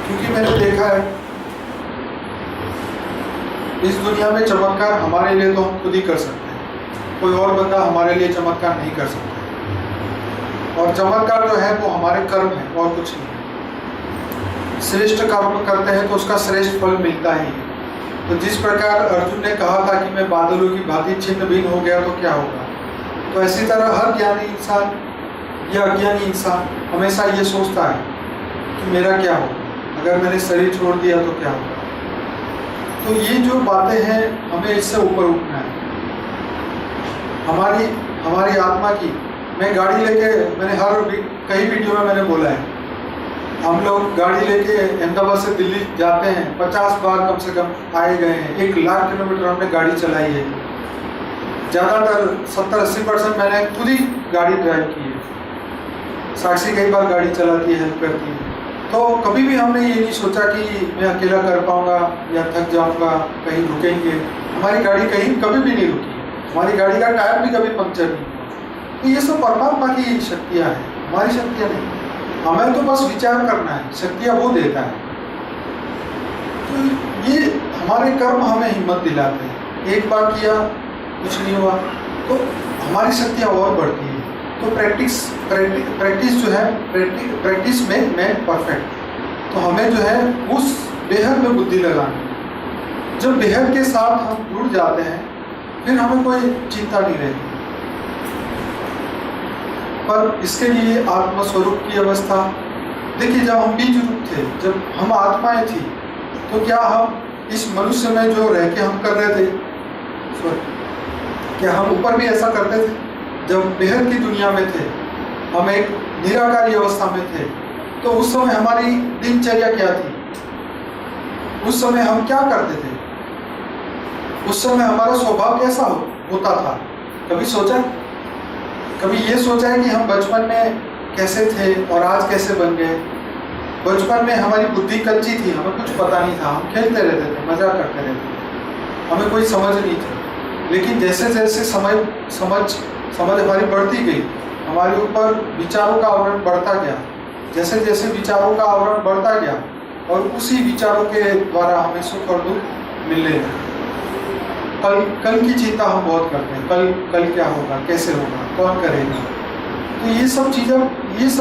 क्योंकि मैंने देखा है इस दुनिया में चमत्कार हमारे लिए तो हम खुद ही कर सकते हैं, कोई और बंदा हमारे लिए चमत्कार नहीं कर सकता। और चमत्कार जो है वो हमारे कर्म है और कुछ नहीं। श्रेष्ठ कर्म करते हैं तो उसका श्रेष्ठ फल मिलता ही है। तो जिस प्रकार अर्जुन ने कहा था कि मैं बादलों की भांति छिन्न भिन्न हो गया तो क्या होगा, तो इसी तरह हर ज्ञानी इंसान या अज्ञानी इंसान हमेशा ये सोचता है कि मेरा क्या होगा, अगर मैंने शरीर छोड़ दिया तो क्या होगा। तो ये जो बातें हैं हमें इससे ऊपर उठना है। हमारी आत्मा की, मैं गाड़ी लेके, मैंने कई वीडियो में मैंने बोला है, हम लोग गाड़ी लेके अहमदाबाद से दिल्ली जाते हैं, 50 बार कम से कम आए गए हैं, 1 लाख किलोमीटर हमने गाड़ी चलाई है। ज़्यादातर 70-80% मैंने खुद ही गाड़ी ड्राइव की है। साक्षी कई बार गाड़ी चलाती है, हेल्प करती है। तो कभी भी हमने ये नहीं सोचा कि मैं अकेला कर पाऊंगा या थक जाऊंगा, कहीं रुकेंगे। हमारी गाड़ी कहीं कभी भी नहीं रुकी, हमारी गाड़ी का टायर भी कभी पंक्चर नहीं हुआ। तो ये सब परमात्मा की शक्तियाँ हैं, हमारी शक्तियाँ नहीं। हमें तो बस विचार करना है, शक्तियाँ वो देता है। तो ये हमारे कर्म हमें हिम्मत दिलाते हैं। एक बार किया कुछ नहीं हुआ तो हमारी शक्तियाँ और बढ़ती है। तो प्रैक्टिस जो है, प्रैक्टिस में मैं परफेक्ट। तो हमें जो है उस बेहद में बुद्धि लगानी है। जब बेहद के साथ हम जुड़ जाते हैं फिर हमें कोई चिंता नहीं रहती। पर इसके लिए आत्मस्वरूप की अवस्था, देखिए जब हम बीज रूप थे, जब हम आत्माएं थी, तो क्या हम इस मनुष्य में जो रह के हम कर रहे थे, क्या हम ऊपर भी ऐसा करते थे? जब बेहद की दुनिया में थे, हम एक निराकारी अवस्था में थे, तो उस समय हमारी दिनचर्या क्या थी? उस समय हम क्या करते थे? उस समय हमारा स्वभाव कैसा होता था? कभी सोचा? कभी ये सोचा है कि हम बचपन में कैसे थे और आज कैसे बन गए? बचपन में हमारी बुद्धि कच्ची थी, हमें कुछ पता नहीं था, हम खेलते रहते थे, मजा करते रहते थे, हमें कोई समझ नहीं थी। लेकिन जैसे जैसे समझ हमारी बढ़ती गई, हमारे ऊपर विचारों का आवरण बढ़ता गया, जैसे जैसे विचारों का आवरण बढ़ता गया और उसी विचारों के द्वारा हमें सुख और दुख मिलने लगे। कल की चिंता हम बहुत करते हैं, कल क्या होगा, कैसे होगा, कौन करेगा। तो ये सब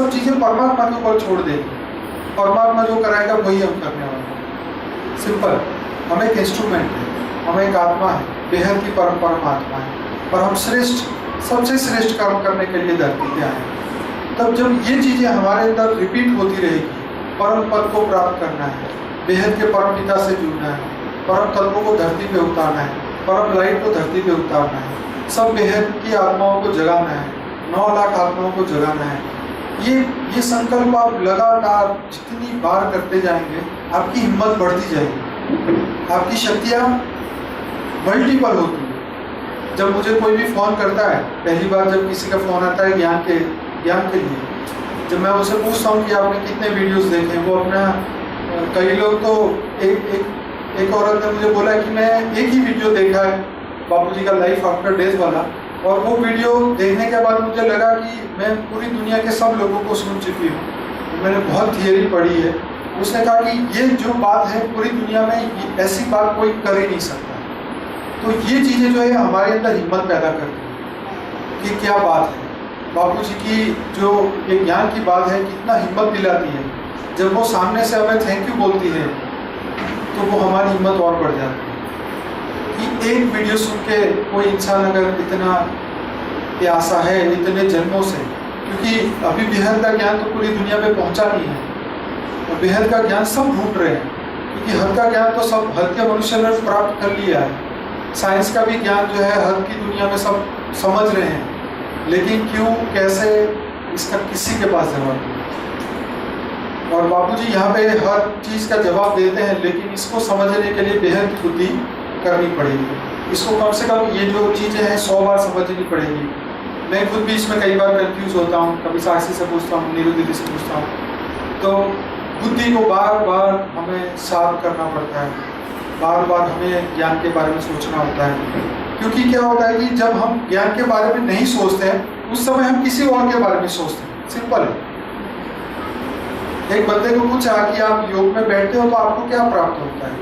चीज़ें परमात्मा के ऊपर छोड़ देंगे। परमात्मा जो कराएगा वही हम करने वाले हैं। सिंपल, हम एक इंस्ट्रूमेंट है, हम एक आत्मा है, बेहद की परम आत्मा है, और हम सबसे श्रेष्ठ कर्म करने के लिए धरती पे आए। तब जब ये चीज़ें हमारे अंदर रिपीट होती रहेगी, परम पद को प्राप्त करना है, बेहद के परम पिता से जुड़ना है, परम तत्वों को धरती पे उतारना है, परम लाइट को धरती पे उतारना है, सब बेहद की आत्माओं को जगाना है, 9 लाख आत्माओं को जगाना है। ये संकल्प आप लगातार जितनी बार करते जाएंगे, आपकी हिम्मत बढ़ती जाएगी, आपकी शक्तियाँ मल्टीपल होती है। जब मुझे कोई भी फ़ोन करता है, पहली बार जब किसी का फ़ोन आता है ज्ञान के लिए, जब मैं उनसे पूछता हूँ कि आपने कितने वीडियोस देखे, वो अपना, कई लोग तो एक औरत ने मुझे बोला कि मैं एक ही वीडियो देखा है बापूजी का लाइफ आफ्टर डेज वाला, और वो वीडियो देखने के बाद मुझे लगा कि मैं पूरी दुनिया के सब लोगों को सुन चुकी हूँ, मैंने बहुत थियरी पढ़ी है। उसने कहा कि ये जो बात है पूरी दुनिया में ऐसी बात कोई कर ही नहीं सकता। तो ये चीज़ें जो है हमारे अंदर हिम्मत पैदा करती है कि क्या बात है। बापूजी की जो ये ज्ञान की बात है कितना हिम्मत दिलाती है। जब वो सामने से हमें थैंक यू बोलती है तो वो हमारी हिम्मत और बढ़ जाती है कि एक वीडियो सुन के कोई इंसान अगर इतना प्यासा है इतने जन्मों से, क्योंकि अभी बेहद का ज्ञान तो पूरी दुनिया में पहुंचा नहीं है, और बेहद का ज्ञान सब ढूंढ रहे हैं, क्योंकि हद का ज्ञान तो सब हद के मनुष्य ने प्राप्त कर लिया है। साइंस का भी ज्ञान जो है हद की दुनिया में सब समझ रहे हैं, लेकिन क्यों, कैसे, इसका किसी के पास जवाब नहीं। और बापूजी यहाँ पे हर चीज़ का जवाब देते हैं, लेकिन इसको समझने के लिए बेहद की बुद्धि करनी पड़ेगी। इसको कम से कम ये जो चीज़ें हैं 100 बार समझनी पड़ेगी। मैं खुद भी इसमें कई बार कंफ्यूज होता हूँ, कभी साक्षी से पूछता हूँ, नीरू दीदी से पूछता हूँ। तो बुद्धि को बार बार हमें साफ करना पड़ता है, बार बार हमें ज्ञान के बारे में सोचना होता है। क्योंकि क्या होता है कि जब हम ज्ञान के बारे में नहीं सोचते हैं, उस समय हम किसी और के बारे में सोचते हैं। सिंपल है। एक बंदे को पूछा कि आप योग में बैठते हो तो आपको क्या प्राप्त होता है?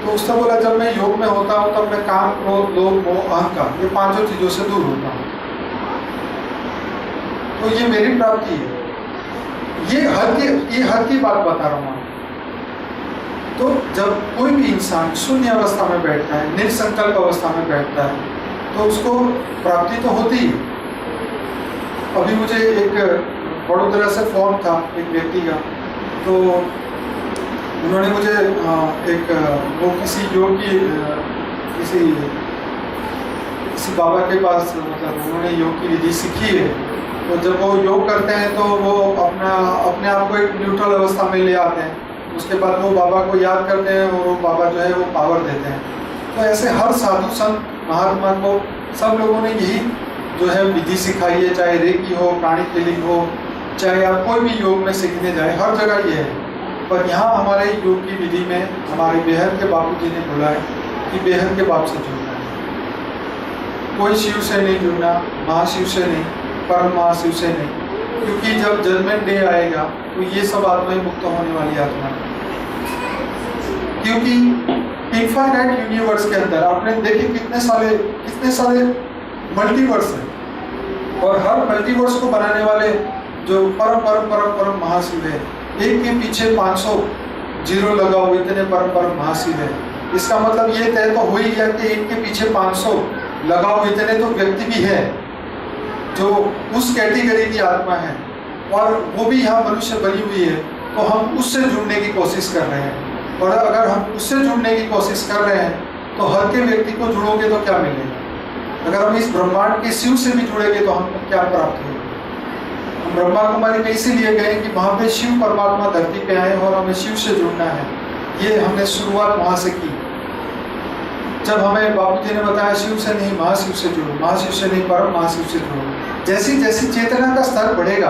तो उसने बोला, जब मैं योग में होता हूँ तब मैं काम, क्रोध, लोभ, मोह, अहंकार, ये पांचों चीजों से दूर होता हूँ। तो ये मेरी प्राप्ति है। ये हद की बात बता रहा हूँ। तो जब कोई भी इंसान शून्य अवस्था में बैठता है, निरसंकल्प अवस्था में बैठता है, तो उसको प्राप्ति तो होती है। अभी मुझे एक बड़ोदरा से फोन था एक व्यक्ति का, तो उन्होंने मुझे वो किसी योग की किसी बाबा के पास, मतलब उन्होंने योग की विधि सीखी है। तो जब वो योग करते हैं तो वो अपने आप को एक न्यूट्रल अवस्था में ले आते हैं। उसके बाद वो बाबा को याद करते हैं और वो बाबा जो है वो पावर देते हैं। तो ऐसे हर साधु संत महात्मा को सब लोगों ने यही जो है विधि सिखाई है, चाहे रेकी हो, प्राणिक हीलिंग हो, चाहे आप कोई भी योग में सीखने जाए, हर जगह ये है। पर यहाँ हमारे योग की विधि में हमारे बेहद के बापू जी ने बोला है कि बेहद के बाप से जुड़ना है। कोई शिव से नहीं जुड़ना, महाशिव से नहीं, परम महाशिव से नहीं, क्योंकि जब जजमेंट डे आएगा तो ये सब आत्माएं मुक्त होने वाली आत्मा है। क्योंकि इनफाइनाइट यूनिवर्स के अंदर आपने देखे कितने सारे मल्टीवर्स हैं, और हर मल्टीवर्स को बनाने वाले जो परम परम परम परम महाशिव है, एक के पीछे 500 जीरो लगाओ, इतने परम परम महाशिव है। इसका मतलब ये तय तो हो ही गया कि एक के पीछे 500 लगाओ, इतने तो व्यक्ति भी है जो उस कैटेगरी की आत्मा है, और वो भी यहाँ मनुष्य बनी हुई है। तो हम उससे जुड़ने की कोशिश कर रहे हैं, और अगर हम उससे जुड़ने की कोशिश कर रहे हैं तो हर के व्यक्ति को जुड़ोगे तो क्या मिलेगा? अगर हम इस ब्रह्मांड के शिव से भी जुड़ेंगे तो हमको क्या प्राप्त होगा? हम ब्रह्मा कुमारी में इसीलिए गए कि वहाँ पे शिव परमात्मा धरती पे आए और हमें शिव से जुड़ना है। ये हमने शुरुआत वहाँ से की। जब हमें बापूजी ने बताया शिव से नहीं महाशिव से जुड़ो, महाशिव से नहीं परम महाशिव से जुड़ो, जैसी जैसी चेतना का स्तर बढ़ेगा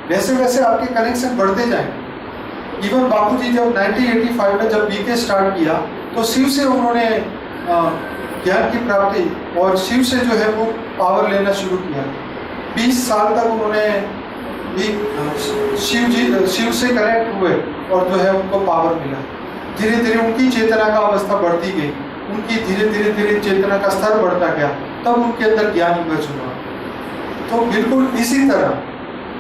वैसे वैसे आपके कनेक्शन बढ़ते जाएंगे। इवन बापूजी जब 1985 में जब बीके स्टार्ट किया तो शिव से उन्होंने ज्ञान की प्राप्ति और शिव से जो है वो पावर लेना शुरू किया। 20 साल तक उन्होंने शिव से कनेक्ट हुए और जो है उनको पावर मिला। धीरे धीरे उनकी चेतना का अवस्था बढ़ती गई, उनकी धीरे धीरे चेतना का स्तर बढ़ता गया, तब उनके अंदर ज्ञान इमर्ज हुआ। तो बिल्कुल इसी तरह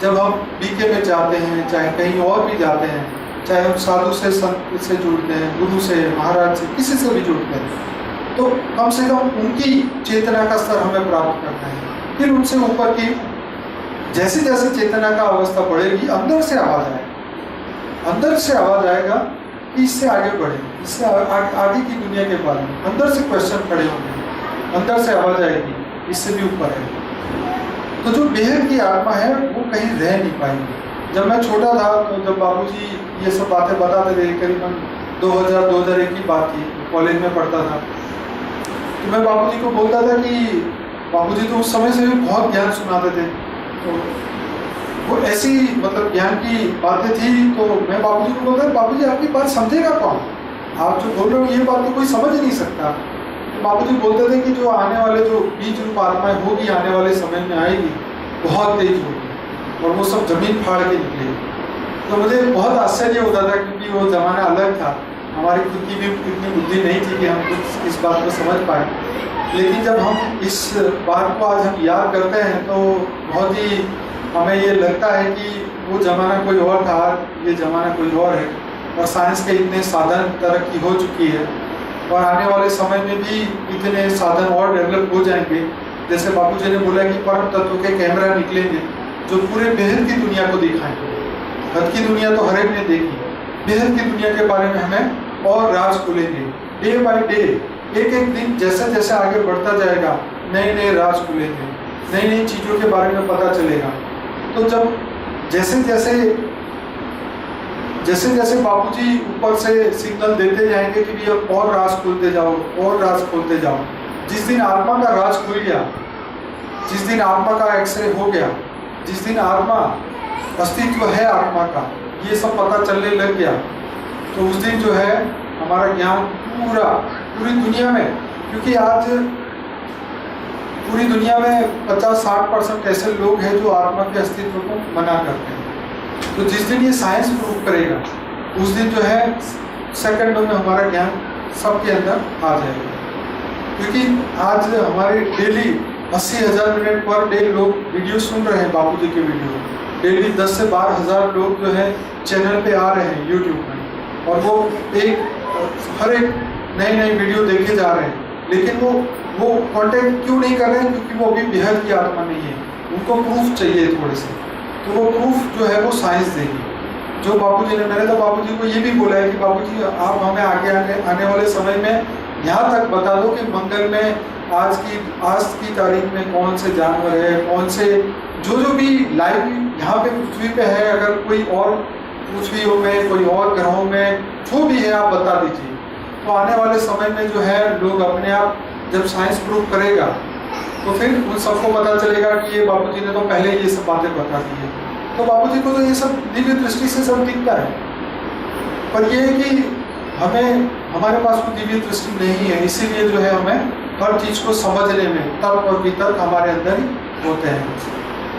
जब हम बीके में जाते हैं, चाहे कहीं और भी जाते हैं, चाहे हम साधु से संत से जुड़ते हैं, गुरु से, महाराज से, किसी से भी जुड़ते हैं, तो कम से कम उनकी चेतना का स्तर हमें प्राप्त करना है। फिर उनसे ऊपर की जैसे जैसे चेतना का अवस्था बढ़ेगी, अंदर से आवाज आएगा, अंदर से आवाज आएगा कि इससे आगे बढ़े, इससे आगे की दुनिया के बारे में अंदर से क्वेश्चन खड़े होंगे, अंदर से आवाज आएगी इससे भी ऊपर है। तो जो बेहद की आत्मा है वो कहीं रह नहीं पाएगी। जब मैं छोटा था तो जब बाबूजी ये सब बातें बताते थे, करीबन 2000-2001 की बात थी, कॉलेज में पढ़ता था, तो मैं बाबूजी को बोलता था कि बाबूजी तो उस समय से भी बहुत ज्ञान सुनाते थे। तो वो ऐसी मतलब ज्ञान की बातें थी, तो मैं बाबूजी को बोलता था बाबूजी आपकी बात समझेगा कौन? आप जो बोल रहे हो ये बात तो कोई समझ नहीं सकता। बाबूजी बोलते थे कि जो आने वाले जो बीज रूप आत्माएं होगी, आने वाले समय में आएगी, बहुत तेज होगी और वो सब जमीन फाड़ के निकलेगी। तो मुझे बहुत आश्चर्य होता था क्योंकि वो ज़माना अलग था, हमारी खुद की भी इतनी बुद्धि नहीं थी कि हम कुछ इस बात को समझ पाए। लेकिन जब हम इस बात को आज हम याद करते हैं तो बहुत ही हमें ये लगता है कि वो ज़माना कोई और था, ये ज़माना कोई और है, और साइंस के इतने साधन तरक्की हो चुकी है और आने वाले समय में भी इतने साधन और डेवलप हो जाएंगे। जैसे बापूजी ने बोला कि परम तत्व के कैमरा निकलेंगे जो पूरे बेहद की दुनिया को दिखाएंगे। हद की दुनिया तो हर एक ने देखी, बेहद की दुनिया के बारे में हमें और राज खुलेंगे। डे बाय डे, एक एक दिन जैसे जैसे आगे बढ़ता जाएगा, नए नए राज खुलेंगे, नई नई चीज़ों के बारे में पता चलेगा। तो जब जैसे जैसे बापूजी ऊपर से सिग्नल देते जाएंगे कि भी अब और राज खोलते जाओ, और राज खोलते जाओ, जिस दिन आत्मा का राज खुल गया, जिस दिन आत्मा का एक्सरे हो गया, जिस दिन आत्मा अस्तित्व है आत्मा का, ये सब पता चलने लग गया, तो उस दिन जो है हमारा ज्ञान पूरी दुनिया में, क्योंकि आज पूरी दुनिया में 50-60% ऐसे लोग हैं जो आत्मा के अस्तित्व को मना करते हैं। तो जिस दिन ये साइंस प्रूव करेगा उस दिन जो है सेकंडों में हमारा ज्ञान सबके अंदर आ जाएगा। क्योंकि आज हमारे डेली 80,000 मिनट पर डे लोग वीडियो सुन रहे हैं, बापूजी के वीडियो डेली 10 से 12,000 लोग जो है चैनल पे आ रहे हैं यूट्यूब में, और वो हर एक नई वीडियो देखे जा रहे हैं। लेकिन वो कांटेक्ट क्यों नहीं कर रहे हैं? क्योंकि वो अभी बेहद की आत्मा नहीं है, उनको प्रूफ चाहिए थोड़े से। तो वो प्रूफ जो है वो साइंस देगी। जो बापूजी ने, मैंने तो बापूजी को ये भी बोला है कि बापूजी आप हमें आने वाले समय में यहाँ तक बता दो कि मंगल में आज की तारीख में कौन से जानवर है, कौन से जो भी लाइफ यहाँ पे पृथ्वी पे है, अगर कोई और पृथ्वियों में, कोई और ग्रहों में जो भी है आप बता दीजिए। तो आने वाले समय में जो है लोग अपने आप, जब साइंस प्रूव करेगा तो फिर उन सबको पता चलेगा कि ये बापूजी ने तो पहले ये सब बातें बता दी है। तो बापूजी को तो ये सब दिव्य दृष्टि से सब दिखता है, पर ये है कि हमारे पास कोई दिव्य दृष्टि नहीं है, इसीलिए जो है हमें हर चीज को समझने में तर्क और वितर्क हमारे अंदर ही होते हैं।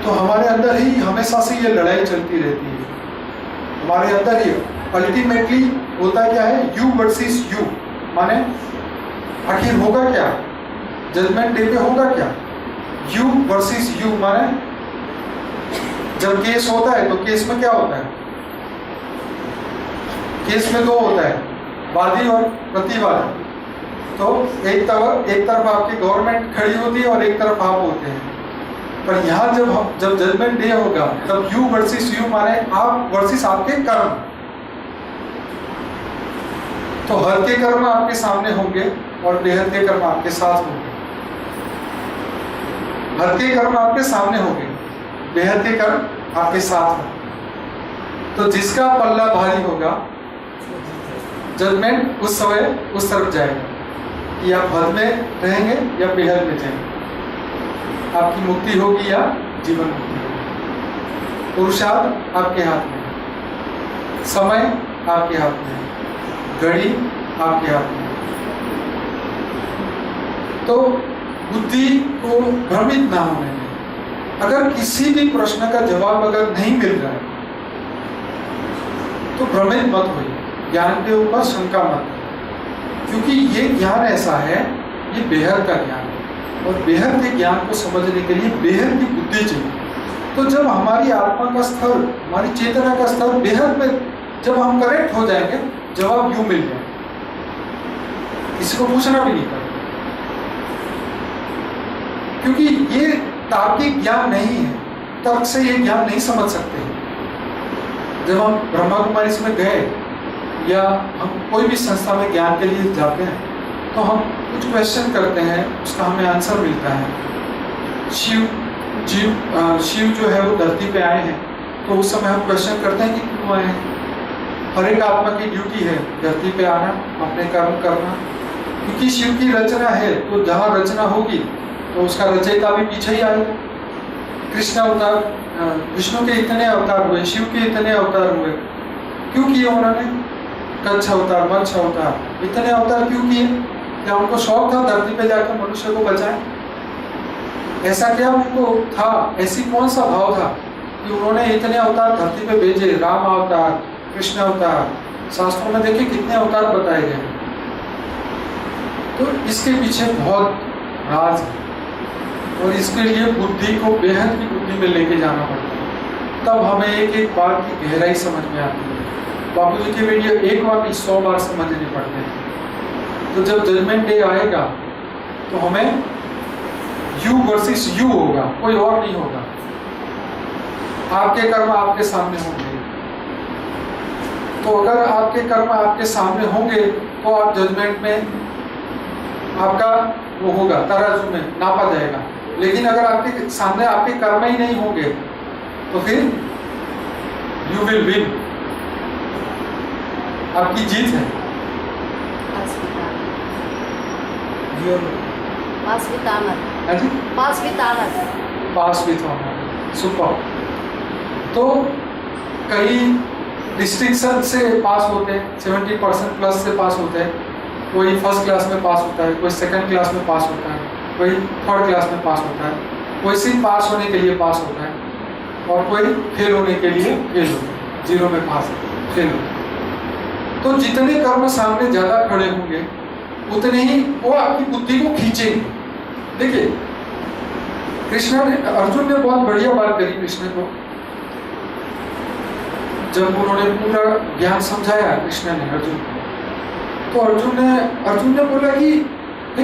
तो हमारे अंदर ही हमेशा से ये लड़ाई चलती रहती है, हमारे अंदर ही अल्टीमेटली होता क्या है, यू वर्सेस यू। माने आखिर होगा क्या, जजमेंट डे पे होगा क्या, यू वर्सेस यू। माने जब केस होता है तो केस में क्या होता है, केस में दो होता है, वादी और प्रतिवादी। तो एक तरफ आपकी गवर्नमेंट खड़ी होती है और एक तरफ आप होते हैं। पर यहाँ जब जजमेंट डे होगा तब यू वर्सेस यू, माने आप वर्सेस आपके कर्म। तो हर के कर्म आपके सामने होंगे और बेहद के कर्म आपके साथ होंगे। हर के कर्म आपके सामने होंगे, बेहद के कर्म आपके साथ होंगे। तो जिसका पल्ला भारी होगा जजमेंट उस समय उस तरफ जाएगा कि आप हद में रहेंगे या बेहद में जाएंगे, आपकी मुक्ति होगी या जीवन मुक्ति होगी। पुरुषार्थ आपके हाथ में है, समय आपके हाथ में है, घड़ी आपके हाथ में है। तो बुद्धि को भ्रमित ना होने दें। अगर किसी भी प्रश्न का जवाब अगर नहीं मिल रहा है तो भ्रमित मत होइए, ज्ञान के ऊपर शंका मत, क्योंकि ये ज्ञान ऐसा है, ये बेहद का ज्ञान है और बेहद के ज्ञान को समझने के लिए बेहद की बुद्धि चाहिए। तो जब हमारी आत्मा का स्तर, हमारी चेतना का स्तर बेहद में जब हम करेक्ट हो जाएंगे, जवाब यूं मिल जाए, किसी को पूछना भी नहीं पड़ेगा, क्योंकि ये तार्किक ज्ञान नहीं है, तर्क से ये ज्ञान नहीं समझ सकते। जब हम ब्रह्मा कुमारी में गए या हम कोई भी संस्था में ज्ञान के लिए जाते हैं तो हम कुछ क्वेश्चन करते हैं, उसका हमें आंसर मिलता है। शिव जो है वो धरती पे आए हैं, तो उस समय हम क्वेश्चन करते हैं कि क्यों आए हैं। हर एक आत्मा की ड्यूटी है धरती पे आना, अपने कर्म करना, क्योंकि शिव की रचना है, तो जहाँ रचना होगी तो उसका रचयिता भी पीछे ही आएगा। कृष्ण अवतार, विष्णु के इतने अवतार हुए, शिव के इतने अवतार हुए, क्यों किए उन्होंने? कच्छ अवतार, मत्स्य अवतार, इतने अवतार क्यों किए? क्या उनको शौक था धरती पे जाकर मनुष्य को बचाएं? ऐसा क्या उनको था, ऐसी कौन सा भाव था कि उन्होंने इतने अवतार धरती पे भेजे? राम अवतार, कृष्ण अवतार, शास्त्रों में देखिए कितने अवतार बताए गए। तो इसके पीछे बहुत राज है और इसके लिए बुद्धि को बेहद की बुद्धि में लेके जाना पड़ता है, तब हमें एक एक बात की गहराई समझ में आती है। बापूजी के वीडियो एक बार नहीं 100 बार समझने पड़ते हैं। तो जब जजमेंट डे आएगा तो हमें यू वर्सेस यू होगा, कोई और नहीं होगा। आपके कर्म आपके सामने होंगे, तो अगर आपके कर्म आपके सामने होंगे तो आप जजमेंट में आपका वो होगा, तराजू में नापा जाएगा। लेकिन अगर आपके सामने आपके कर्म ही नहीं होंगे तो फिर यू विल विन, आपकी जीत है। पास विथ ऑनर, सुपर। तो कई डिस्टिंक्शन से पास होते हैं, 70% प्लस से पास होते हैं। कोई फर्स्ट क्लास में पास होता है, कोई सेकंड क्लास में पास होता है, कोई थर्ड क्लास में पास होता है, कोई सिर्फ पास होने के लिए पास होता है। और कोई फेल होने के लिए फेल हो, 0 में पास फेल हो। तो जितने कर्म सामने ज्यादा खड़े होंगे उतने ही वो आपकी बुद्धि को खींचेंगे। देखिए कृष्ण ने, अर्जुन ने बहुत बढ़िया बात करी कृष्ण को, जब उन्होंने पूरा ज्ञान समझाया कृष्ण ने अर्जुन को, तो अर्जुन ने बोला कि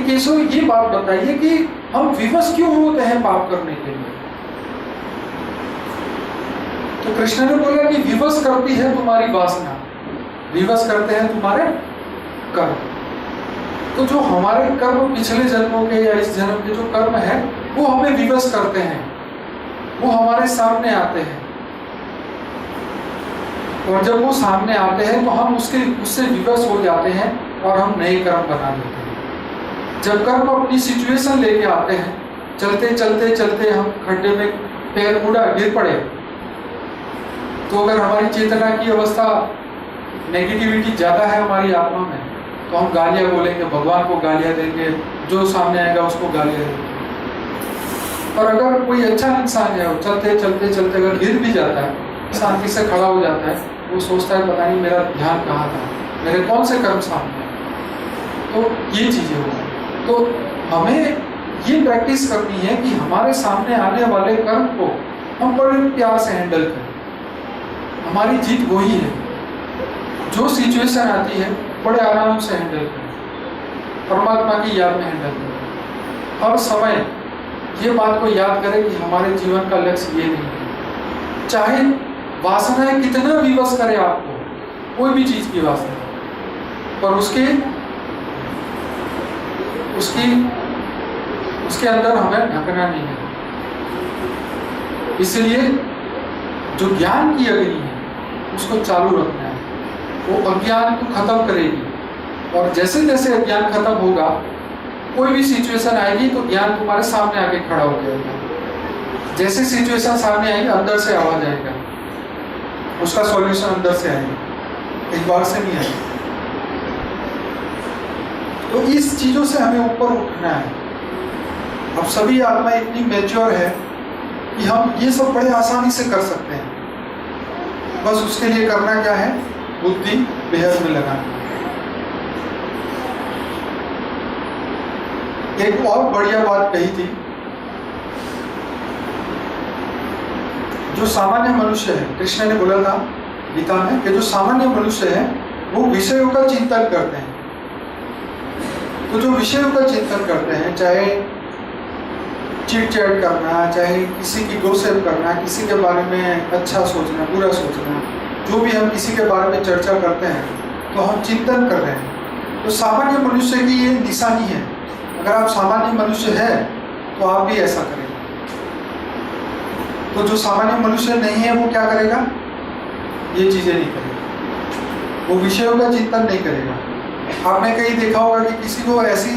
केशव ये बात बताइए कि हम विवश क्यों होते हैं पाप करने के लिए। तो कृष्ण ने बोला कि विवश करती है तुम्हारी वासना, विवश करते हैं तुम्हारे कर्म। तो जो हमारे कर्म पिछले जन्मों के या इस जन्म के जो कर्म है वो हमें विवश करते हैं, वो हमारे सामने आते हैं, और जब वो सामने आते हैं तो हम उससे विवश हो जाते हैं और हम नए कर्म बना लेते हैं। जब कर्म अपनी सिचुएशन लेके आते हैं, चलते चलते चलते हम खड्डे में पैर मुड़ा गिर पड़े, तो अगर हमारी चेतना की अवस्था नेगेटिविटी ज्यादा है हमारी आत्मा में, तो हम गालियां बोलेंगे, भगवान को गालियां देंगे, जो सामने आएगा उसको गालियां देंगे। और अगर कोई अच्छा इंसान है, चलते चलते चलते अगर गिर भी जाता है, शांति से खड़ा हो जाता है, वो सोचता है पता नहीं मेरा ध्यान कहाँ था, मेरे कौन से कर्म सामने। तो ये चीजें होती। तो हमें ये प्रैक्टिस करनी है कि हमारे सामने आने वाले कर्म को हम बड़े प्यार से हैंडल करें। हमारी जीत वही है, जो सिचुएशन आती है बड़े आराम से हैंडल करें, परमात्मा की याद में हैंडल करें। हर समय ये बात को याद करें कि हमारे जीवन का लक्ष्य ये नहीं है। चाहे वासनाएं कितना विवश करे आपको, कोई भी चीज की वासना, पर उसके अंदर हमें ढकना नहीं है। इसलिए जो ज्ञान की अग्नि है उसको चालू रखना है, वो अज्ञान को खत्म करेगी। और जैसे जैसे अज्ञान खत्म होगा, कोई भी सिचुएशन आएगी तो ज्ञान तुम्हारे सामने आके खड़ा हो जाएगा। जैसे सिचुएशन सामने आएगी, अंदर से आवाज आएगा, उसका सॉल्यूशन अंदर से आएगा, एक बार से नहीं आएगा। तो इस चीजों से हमें ऊपर उठना है। अब सभी आत्मा इतनी मैच्योर है कि हम ये सब बड़े आसानी से कर सकते हैं। बस उसके लिए करना क्या है, बुद्धि बेहद में लगाना। एक और बढ़िया बात कही थी, जो सामान्य मनुष्य है, कृष्ण ने बोला था गीता में कि जो सामान्य मनुष्य है वो विषयों का चिंतन करते हैं। तो जो विषयों का चिंतन करते हैं, चाहे चिट चैट करना, चाहे किसी की गॉसिप करना, किसी के बारे में अच्छा सोचना, बुरा सोचना, जो भी हम किसी के बारे में चर्चा करते हैं तो हम चिंतन कर रहे हैं। तो सामान्य मनुष्य की ये निशानी है। अगर आप सामान्य मनुष्य है तो आप भी ऐसा करेंगे। तो जो सामान्य मनुष्य नहीं है वो क्या करेगा, ये चीजें नहीं करेगा, वो विषयों का चिंतन नहीं करेगा। आपने कहीं देखा होगा कि किसी को ऐसी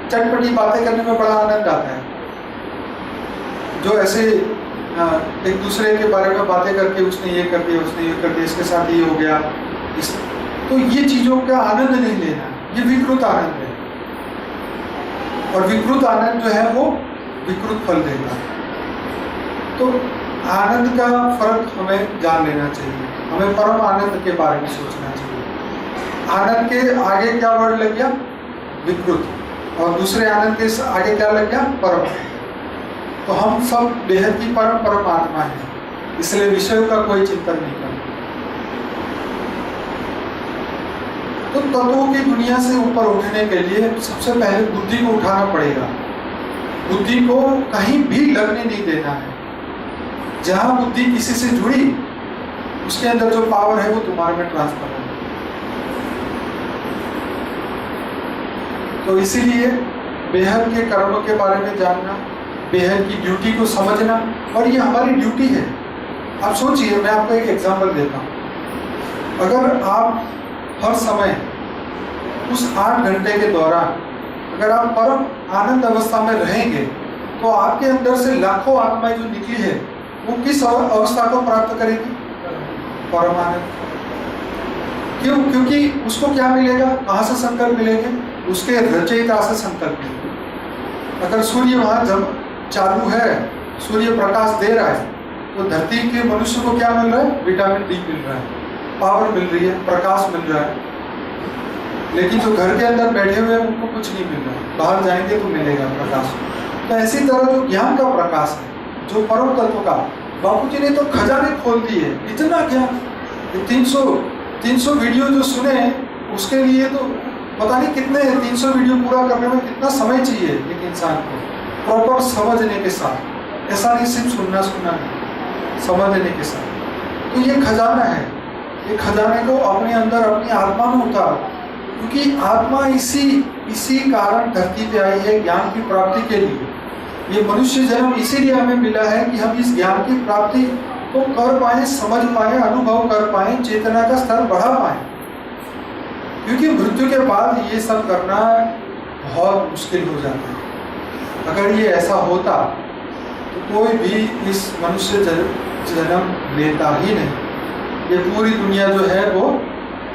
चटपटी बातें करने में बड़ा आनंद आता है, जो ऐसे एक दूसरे के बारे में बातें करके उसने ये कर दिया, उसने ये कर दिया, इसके साथ ये हो गया, तो ये चीजों का आनंद नहीं लेना, ये विकृत आनंद है। और विकृत आनंद जो है वो विकृत फल देगा। तो आनंद का फर्क हमें जान लेना चाहिए, हमें परम आनंद के बारे में सोचना चाहिए। आनंद के आगे क्या वर्ड लग गया, विकृत, और दूसरे आनंद के आगे क्या लग गया, परम। तो हम सब बेहद की परम परमात्मा है, इसलिए विषयों का कोई चिंतन नहीं करना। तो तत्वों की दुनिया से ऊपर उठने के लिए सबसे पहले बुद्धि को उठाना पड़ेगा। बुद्धि को कहीं भी लगने नहीं देना है। जहां बुद्धि किसी से जुड़ी, उसके अंदर जो पावर है वो तुम्हारे में ट्रांसफर है। तो इसीलिए बेहद के कर्मों के बारे में जानना, बेहद की ड्यूटी को समझना, और ये हमारी ड्यूटी है। आप सोचिए, मैं आपको एक एग्जांपल देता हूँ। अगर आप हर समय उस 8 घंटे के दौरान अगर आप परम आनंद अवस्था में रहेंगे, तो आपके अंदर से लाखों आत्माएं जो निकली है वो किस अवस्था को प्राप्त करेगी, परम आनंद। क्यों? क्योंकि उसको क्या मिलेगा, कहाँ से संकल्प मिलेंगे, उसके रचयिता से संकल्प मिलेंगे। अगर सूर्य वहाँ जब चालू है, सूर्य प्रकाश दे रहा है, तो धरती के मनुष्य को क्या मिल रहा है? विटामिन डी मिल रहा है, पावर मिल रही है, प्रकाश मिल रहा है। लेकिन जो घर के अंदर बैठे हुए हैं उनको कुछ नहीं मिल रहा है, बाहर जाएंगे तो मिलेगा प्रकाश। तो ऐसी तरह जो ज्ञान का प्रकाश है, जो परम तत्व का, बापूजी ने तो खजाने खोल दिए, इतना ज्ञान। 300 वीडियो जो सुने उसके लिए तो पता नहीं कितने 300 वीडियो पूरा करने में कितना समय चाहिए एक इंसान को, प्रॉपर समझने के साथ। ऐसा नहीं सिर्फ सुनना नहीं, समझने के साथ। तो ये खजाना है, ये खजाने को अपने अंदर अपनी आत्मा में उतार, क्योंकि आत्मा इसी कारण धरती पे आई है, ज्ञान की प्राप्ति के लिए। ये मनुष्य जन्म इसीलिए हमें मिला है कि हम इस ज्ञान की प्राप्ति को कर पाए, समझ पाए, अनुभव कर पाए, चेतना का स्तर बढ़ा पाए। क्योंकि मृत्यु के बाद ये सब करना बहुत मुश्किल हो जाता है। अगर ये ऐसा होता तो कोई भी इस मनुष्य जन्म लेता ही नहीं। ये पूरी दुनिया जो है वो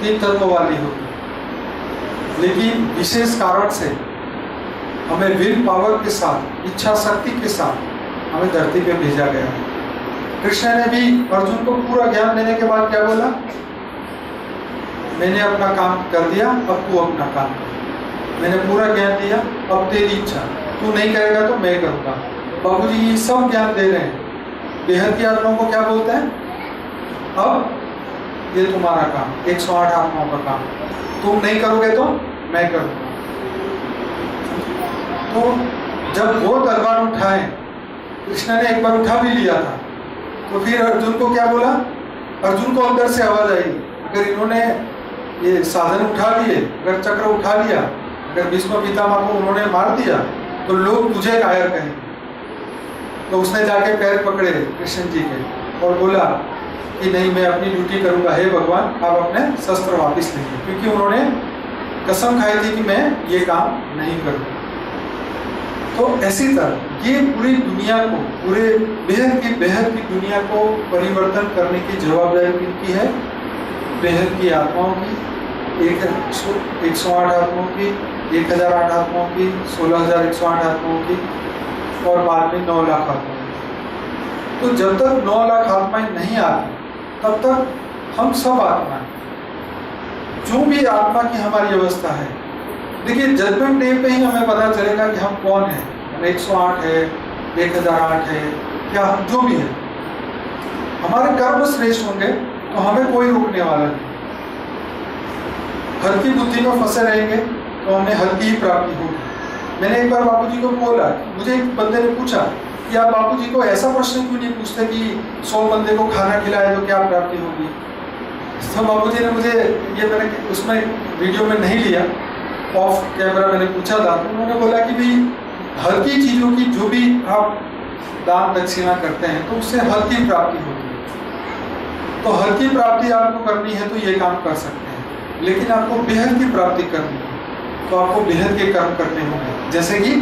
3 तत्व वाली होती। लेकिन विशेष कारण से हमें विल पावर के साथ, इच्छा शक्ति के साथ हमें धरती पे भेजा गया है। कृष्ण ने भी अर्जुन को पूरा ज्ञान देने के बाद क्या बोला? मैंने अपना काम कर दिया, अब तू अपना काम कर। मैंने पूरा ज्ञान दिया, अब तेरी इच्छा, तू नहीं करेगा तो मैं करूँगा। बाबूजी ये सब ज्ञान दे रहे हैं। बेहद की आत्माओं को क्या बोलते हैं? अब ये तुम्हारा काम, 108 आत्माओं का काम, तुम नहीं करोगे तो मैं करूँगा। तो जब वो तलवार उठाए, कृष्ण ने एक बार उठा भी लिया था, तो फिर अर्जुन को क्या बोला? अर्जुन को अंदर से आवाज आई, अगर इन्होंने ये साधन उठा लिए, अगर चक्र उठा लिया, अगर भीष्म पितामह को उन्होंने मार दिया तो लोग तुझे कायर कहेंगे। तो उसने जाके पैर पकड़े कृष्ण जी के और बोला कि नहीं, मैं अपनी ड्यूटी करूंगा, हे भगवान आप अपने शस्त्र वापस लीजिए, क्योंकि उन्होंने कसम खाई थी कि मैं ये काम नहीं करूँगा। तो ऐसी तरह ये पूरी दुनिया को, पूरे बेहद की दुनिया को परिवर्तन करने की जवाबदारी किनकी है? बेहद की आत्माओं की, 108 आत्माओं की, 1008 आत्माओं की, 16108 आत्माओं की, और बाद में 9 लाख आत्माओं की। तो जब तक 9 लाख आत्माएं नहीं आती तब तक हम सब आत्माएं, जो भी आत्मा की हमारी अवस्था है, देखिए जजमेंट डे पे ही हमें पता चलेगा कि हम कौन है। 108 है, 1008 है, क्या हम जो भी है, हमारे कर्म श्रेष्ठ होंगे तो हमें कोई रोकने वाला नहीं। हल्की बुद्धि में फंसे रहेंगे तो हमें हल्की ही प्राप्ति होगी। मैंने एक बार बापूजी को बोला, मुझे एक बंदे ने पूछा कि आप बापूजी को ऐसा प्रश्न क्यों नहीं पूछते कि 100 बंदे को खाना खिलाए तो क्या प्राप्ति होगी? तो बापूजी ने मुझे, ये मैंने उसमें वीडियो में नहीं लिया, ऑफ कैमरा मैंने पूछा था, तो उन्होंने बोला कि भाई हल्की चीज़ों की जो भी आप दान दक्षिणा करते हैं तो उससे हल्की प्राप्ति होती है। तो हल्की प्राप्ति आपको करनी है तो ये काम कर सकते हैं, लेकिन आपको बेहद की प्राप्ति करनी है तो आपको बेहद के कर्म करने होंगे। जैसे कि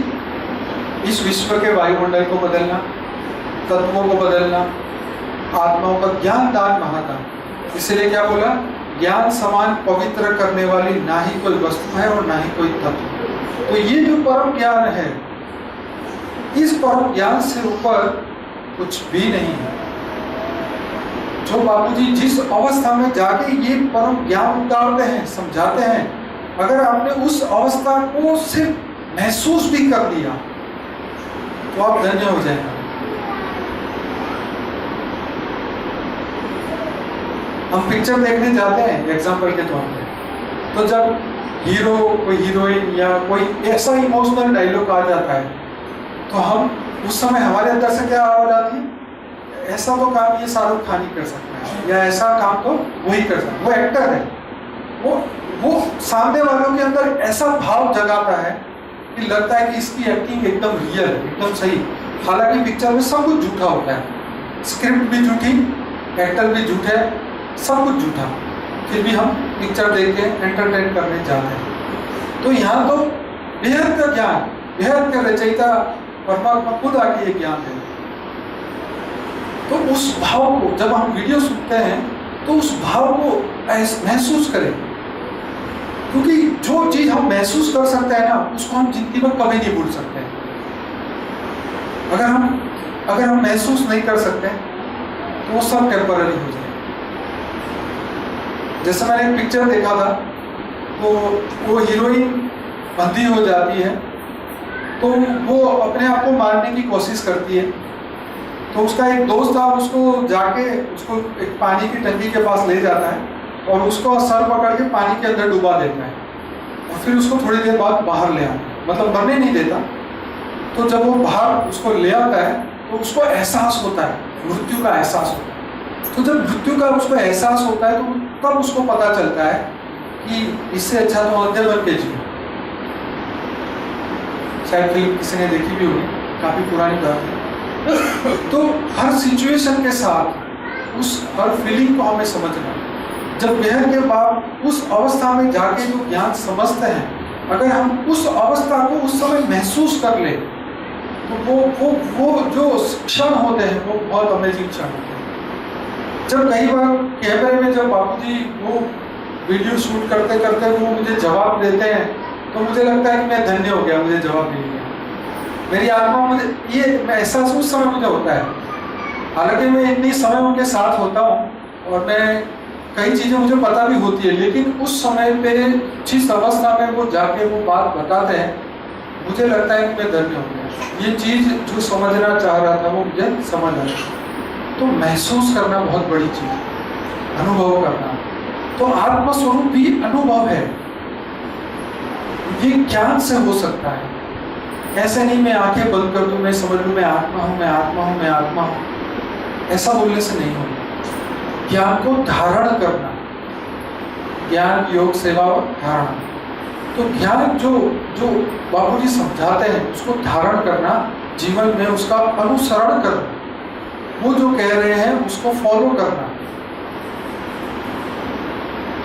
इस विश्व के वायुमंडल को बदलना, तत्वों को बदलना, आत्माओं का ज्ञान दान महादान। इसलिए क्या बोला? ज्ञान समान पवित्र करने वाली ना ही कोई वस्तु है और ना ही कोई तत्व। तो ये जो परम ज्ञान है, इस परम ज्ञान से ऊपर कुछ भी नहीं है। जो बापूजी जिस अवस्था में जाके ये परम ज्ञान उतारते हैं, समझाते हैं, अगर आपने उस अवस्था को सिर्फ महसूस भी कर लिया तो आप धन्य हो जाएंगे। हम पिक्चर देखने जाते हैं एग्जाम्पल के तौर पे, तो जब हीरो, कोई हीरोइन या कोई ऐसा इमोशनल डायलॉग आ जाता है तो हम उस समय हमारे अंदर से क्या आवाज आती है? ऐसा तो काम ये शाहरुख खान ही कर सकता है, या ऐसा काम तो वही कर सकता है, वो एक्टर है। वो सामने वालों के अंदर ऐसा भाव जगाता है कि लगता है कि इसकी एक्टिंग एकदम रियल, एकदम सही। हालांकि पिक्चर में सब कुछ झूठा होता है, स्क्रिप्ट भी झूठी, एक्टर भी झूठे, सब कुछ झूठा, फिर भी हम पिक्चर देख के एंटरटेन करने जाते हैं। तो यहाँ तो बेहद का ज्ञान, बेहद का रचयिता परमात्मा खुद आके ये ज्ञान दे। तो उस भाव को जब हम वीडियो सुनते हैं तो उस भाव को महसूस करें, क्योंकि जो चीज हम महसूस कर सकते हैं ना, उसको हम जिंदगी में कभी नहीं भूल सकते। अगर हम महसूस नहीं कर सकते तो वो सब टेम्पररी हो जाए। जैसे मैंने एक पिक्चर देखा था, तो वो हीरोइन बंदी हो जाती है, तो वो अपने आप को मारने की कोशिश करती है। तो उसका एक दोस्त था, उसको जाके उसको एक पानी की टंकी के पास ले जाता है और उसको सर पकड़ के पानी के अंदर डुबा देता है और फिर उसको थोड़ी देर बाद बाहर ले आता है, मतलब मरने नहीं देता। तो जब वो बाहर उसको ले आता है तो उसको एहसास होता है, मृत्यु का एहसास होता है। तो जब मृत्यु का उसको एहसास होता है तो तब उसको पता चलता है कि इससे अच्छा तो अंधे बन के जियो। शायद फिल्म किसी ने देखी भी होगी, काफी पुरानी बात है। तो हर सिचुएशन के साथ उस हर फीलिंग को हमें समझना। जब बेहद के बाद उस अवस्था में जाके जो ज्ञान समझते हैं, अगर हम उस अवस्था को उस समय महसूस कर ले तो वो जो क्षण होते हैं वो बहुत अमेजिंग क्षण होते हैं। जब कई बार कैमरे में जब बापूजी वो वीडियो शूट करते करते वो मुझे जवाब देते हैं तो मुझे लगता है कि मैं धन्य हो गया, मुझे जवाब मिल गया। मेरी आत्मा मुझे ये एहसास उस समय मुझे होता है। हालांकि मैं इतनी समय उनके साथ होता हूँ और मैं कई चीज़ें मुझे पता भी होती है, लेकिन उस समय पे जिस अवस्था में वो जाके वो बात बताते हैं मुझे लगता है कि मैं धन्य हो गया। ये चीज़ जो समझना चाह रहा था वो मुझे समझ आ गई। तो महसूस करना बहुत बड़ी चीज़, अनुभव करना। तो आत्मस्वरूप भी अनुभव है, ये ज्ञान से हो सकता है। ऐसे नहीं मैं आंखें बंद कर दूं, मैं समझ लूं मैं आत्मा हूं, मैं आत्मा हूं, मैं आत्मा हूं, ऐसा बोलने से नहीं होगा। ज्ञान को धारण करना, ज्ञान योग सेवा और धारण। तो ज्ञान जो जो बापूजी समझाते हैं उसको धारण करना, जीवन में उसका अनुसरण करना, वो जो कह रहे हैं उसको फॉलो करना।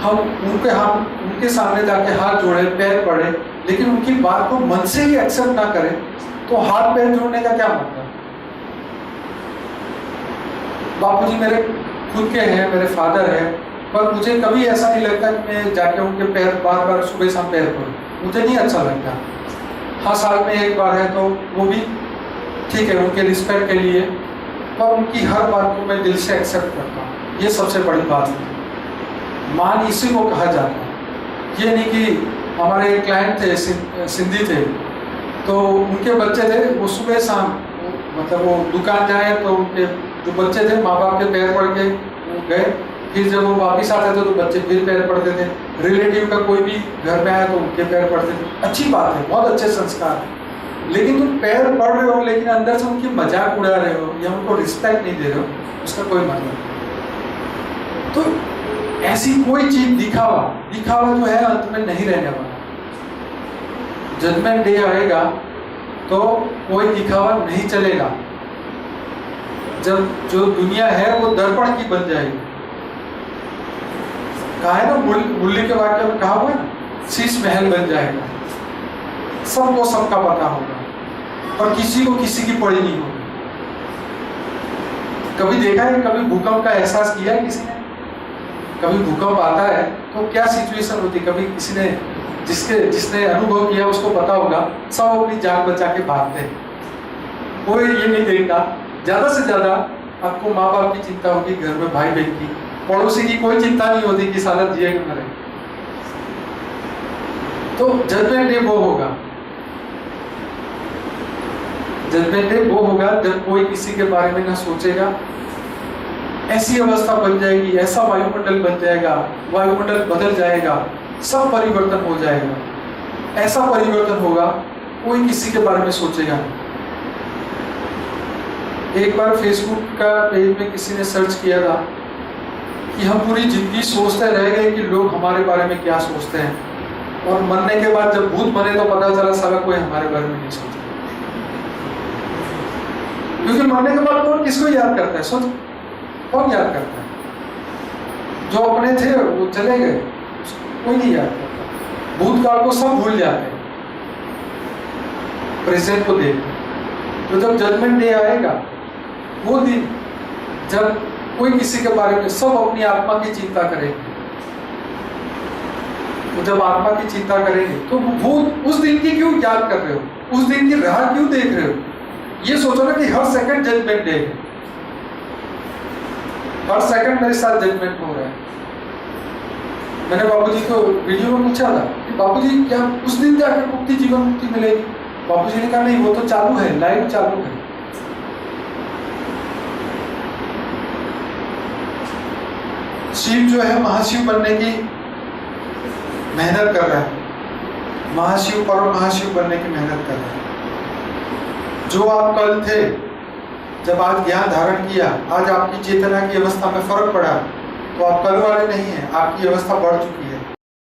हम उनके सामने जाके हाथ जोड़े, पैर पड़े, लेकिन उनकी बात को मन से ही एक्सेप्ट ना करें तो हाथ पैर जोड़ने का क्या मतलब। बापूजी मेरे खुद के हैं, मेरे फादर हैं, पर मुझे कभी ऐसा नहीं लगता कि मैं जाके उनके पैर बार बार सुबह शाम पैर पड़ूं, मुझे नहीं अच्छा लगता। हाँ, साल में एक बार है तो वो भी ठीक है, उनके रिस्पेक्ट के लिए, पर उनकी हर बात को मैं दिल से एक्सेप्ट करता हूँ। ये सबसे बड़ी बात है। मान इसी को कहा जाता है। ये नहीं कि हमारे एक क्लाइंट थे, सिंधी थे, तो उनके बच्चे थे, वो सुबह शाम मतलब वो दुकान जाए तो उनके जो बच्चे थे माँ बाप के पैर पड़ के गए, फिर जब वो वापिस आते थे तो बच्चे फिर पैर पड़ते थे। रिलेटिव का कोई भी घर में आया तो उनके पैर पड़ते थे। अच्छी बात है, बहुत अच्छे संस्कार है, लेकिन तुम पैर पड़ रहे हो लेकिन अंदर से उनकी मजाक उड़ा रहे हो या उनको रिस्पेक्ट नहीं दे रहे हो, उसका कोई मतलब नहीं। तो ऐसी कोई चीज दिखावा जो है अंत में नहीं रहने वाला। जजमेंट डे आएगा तो कोई दिखावा नहीं चलेगा। जब जो दुनिया है वो दर्पण की बन जाएगी। कहा है ना, मुरली के वाक्य में कहा हुआ है ना, शीश महल बन जाएगा। सबको सबका पता होगा और किसी को किसी की पड़ी नहीं होगी। कभी देखा है, कभी भूकंप का एहसास किया है किसी ने? कभी भूकंप आता है तो क्या सिचुएशन होती है? कभी किसी ने जिसने अनुभव किया उसको पता होगा, सब अपनी जान बचा के भागते हैं। कोई ये नहीं देखता, ज्यादा से ज्यादा आपको माँ बाप की चिंता होगी, घर में भाई बहन की, पड़ोसी की कोई चिंता नहीं होती कि साला जिए कि मरे। तो जजमेंट डे वो होगा, जजमेंट डे वो होगा जब कोई किसी के बारे में ना सोचेगा। ऐसी अवस्था बन जाएगी, ऐसा वायुमंडल बन जाएगा, वायुमंडल बदल जाएगा, सब परिवर्तन हो जाएगा। ऐसा परिवर्तन होगा कोई किसी के बारे में सोचेगा नहीं। एक बार फेसबुक का पेज में किसी ने सर्च किया था कि हम पूरी जिंदगी सोचते रह गए कि लोग हमारे बारे में क्या सोचते हैं, और मरने के बाद जब भूत बने तो पता चला साला कोई हमारे बारे में नहीं सोचता। क्योंकि मरने के बाद कौन किसको याद करता है? सोच, कौन याद करता है? जो अपने थे वो चले गए, कोई नहीं याद करता। भूतकाल को सब भूल जाते हैं, प्रेजेंट को देख। तो जब जजमेंट डे आएगा, वो दिन जब कोई किसी के बारे में, सब अपनी आत्मा की चिंता करेंगे। तो जब आत्मा की चिंता करेंगे तो वो उस दिन की क्यों याद कर रहे हो, उस दिन की राह क्यों देख रहे हो? ये सोचो ना कि हर सेकंड जजमेंट डे है। हर सेकंड मेरे साथ जजमेंट हो रहा है। मैंने बाबूजी को वीडियो में पूछा था कि बाबूजी क्या उस दिन जाकर मुक्ति, जीवन मुक्ति मिलेगी? बाबूजी ने कहा नहीं, वो तो चालू है, लाइव चालू है। शिव जो है महाशिव बनने की मेहनत कर रहा है, महाशिव परम महाशिव बनने की मेहनत कर रहा है। जो आप कल थे, जब आज ज्ञान धारण किया, आज आपकी चेतना की अवस्था में फर्क पड़ा, तो आप कल वाले नहीं हैं, आपकी अवस्था बढ़ चुकी है।